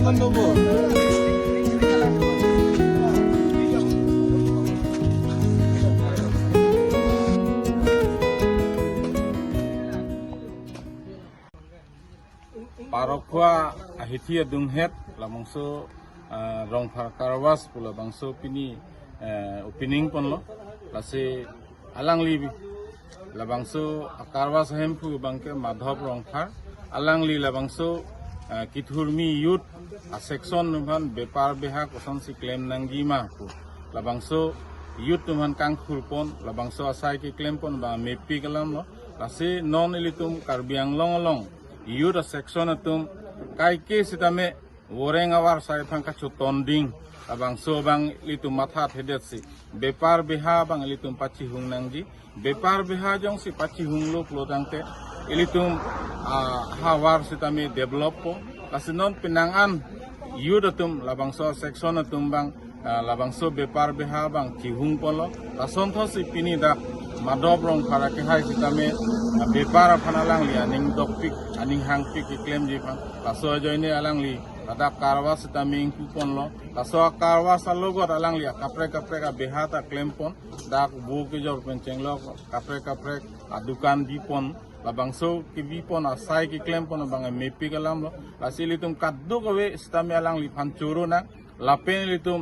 Parokwa ahitia dunghet lamangso rongphar karwas pula bangso pini opening ponlo lase alangli labangso karwas hempu bangke madhop rongphar alangli labangso kithurmi youth a section numan bepar beha kosan si claim nangima pu labangso youth numan kangkhur pon labangso asai ki claim pon ba mepi kalam lo lase non elitum karbiang long youth section atum kai ke sitame woreng awar sai phangka chutonding abangso bang litum matha thedetsi bepar beha bang litum pachi hungnangji bepar beha jong si pachi hunglo klodangte ilitum hawar sitame develop po kasinon pinangan youth atum labangso section atum bang labangso bepar beha bang chihung polo kasonto si pini da madob rong para ke hai sitame bepar phanalang li aning dopik aning hangpik claim ji phan kaso joine alang li ada karwas sitame kupon lo kaso karwas alogot alang li kapre ka behata claim pon dak bu ke jor penceng lo kapre adukan dipon labangso ki bipon asai ki claim pon bang mepi kalam lo asilitum kaddu kowe sitame alang li phan churu na lapen litum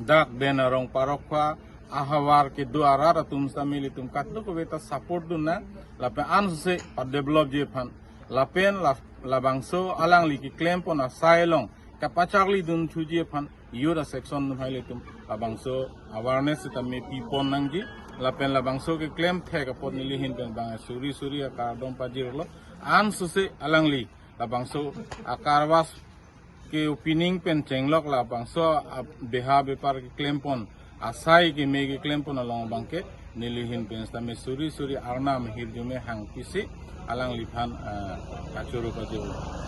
dak denarong parokwa ahawar ke duara ratum samili tum katlu ko beta support dunna lapen anse pa develop je phan lapen labangso alang li ki claim pon asailong kapachakli dun thuje phan yura section haile tum labangso awareness tame pipon nangji lapen labangso ke claim the ka pot nili hin ben bang suri ka dom pajirlo anse alang li labangso akarwas ke opening pen chenglok labangso beha bepar ke claim pon asai ke megi claim pon along bangke nilihin pensta me suri arna me hirjume hang pisi alang liphan kachuru kajiru